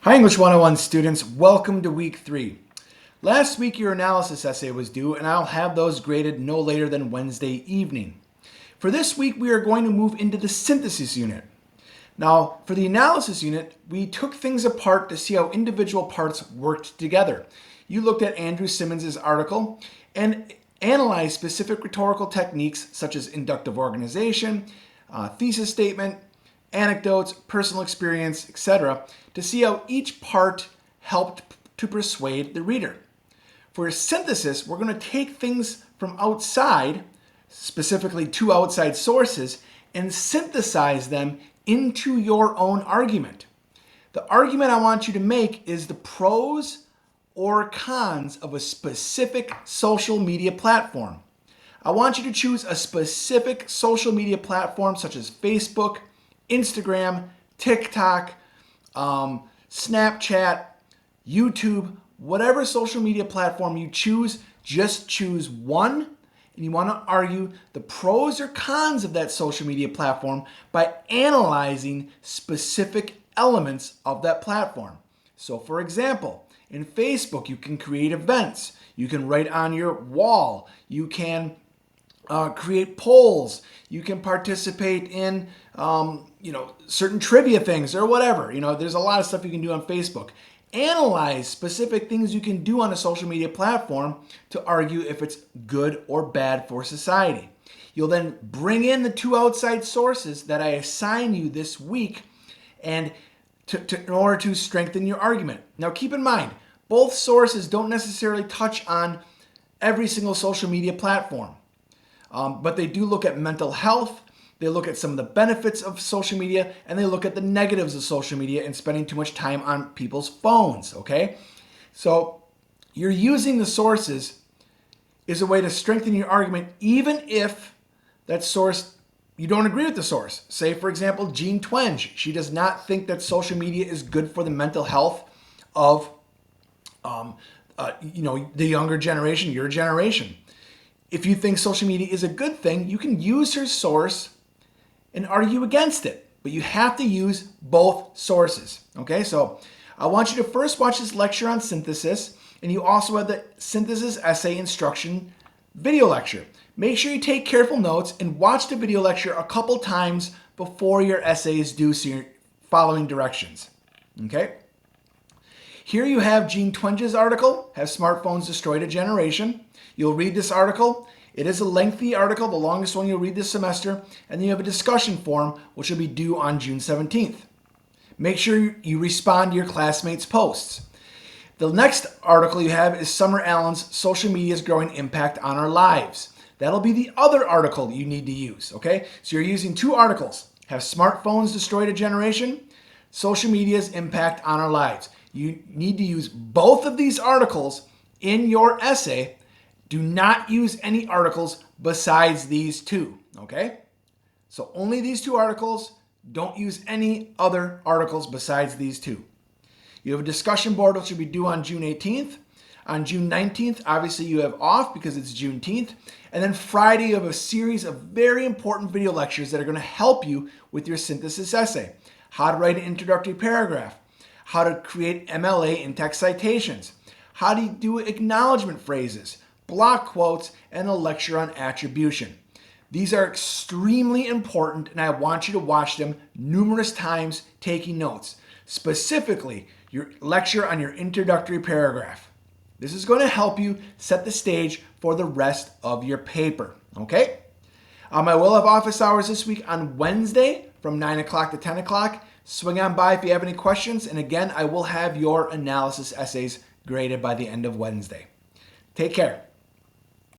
Hi English 101 students, welcome to week 3. Last week your analysis essay was due and I'll have those graded no later than Wednesday evening. For this week we are going to move into the synthesis unit. Now for the analysis unit we took things apart to see how individual parts worked together. You looked at Andrew Simmons' article and analyzed specific rhetorical techniques such as inductive organization, thesis statement, anecdotes, personal experience, etc., to see how each part helped to persuade the reader. For synthesis, we're going to take things from outside, specifically two outside sources, and synthesize them into your own argument. The argument I want you to make is the pros or cons of a specific social media platform. I want you to choose a specific social media platform such as Facebook, Instagram, TikTok, Snapchat, YouTube, whatever social media platform you choose, just choose one, and you want to argue the pros or cons of that social media platform by analyzing specific elements of that platform. So for example, in Facebook, you can create events, you can write on your wall, you can create polls, you can participate in certain trivia things or whatever. There's a lot of stuff you can do on Facebook. Analyze specific things you can do on a social media platform to argue if it's good or bad for society. You'll then bring in the two outside sources that I assign you this week and in order to strengthen your argument. Now keep in mind, both sources don't necessarily touch on every single social media platform. But they do look at mental health, they look at some of the benefits of social media, and they look at the negatives of social media and spending too much time on people's phones, okay? So you're using the sources is a way to strengthen your argument even if that source, you don't agree with the source. Say, for example, Jean Twenge. She does not think that social media is good for the mental health of the younger generation, your generation. If you think social media is a good thing, you can use her source and argue against it. But you have to use both sources. Okay, so I want you to first watch this lecture on synthesis, and you also have the synthesis essay instruction video lecture. Make sure you take careful notes and watch the video lecture a couple times before your essay is due so you're following directions. Okay? Here you have Jean Twenge's article, Have Smartphones Destroyed a Generation? You'll read this article. It is a lengthy article, the longest one you'll read this semester, and then you have a discussion forum which will be due on June 17th. Make sure you respond to your classmates' posts. The next article you have is Summer Allen's Social Media's Growing Impact on Our Lives. That'll be the other article you need to use, okay? So you're using two articles. Have Smartphones Destroyed a Generation? Social Media's Impact on Our Lives. You need to use both of these articles in your essay. Do not use any articles besides these two, okay? So only these two articles. Don't use any other articles besides these two. You have a discussion board which will be due on June 18th. On June 19th, obviously you have off because it's Juneteenth. And then Friday you have a series of very important video lectures that are going to help you with your synthesis essay. How to write an introductory paragraph. How to create MLA in text citations. How to do acknowledgement phrases, block quotes, and a lecture on attribution. These are extremely important and I want you to watch them numerous times taking notes. Specifically, your lecture on your introductory paragraph. This is going to help you set the stage for the rest of your paper, okay? I will have office hours this week on Wednesday from 9 o'clock to 10 o'clock. Swing on by if you have any questions, and again, I will have your analysis essays graded by the end of Wednesday. Take care.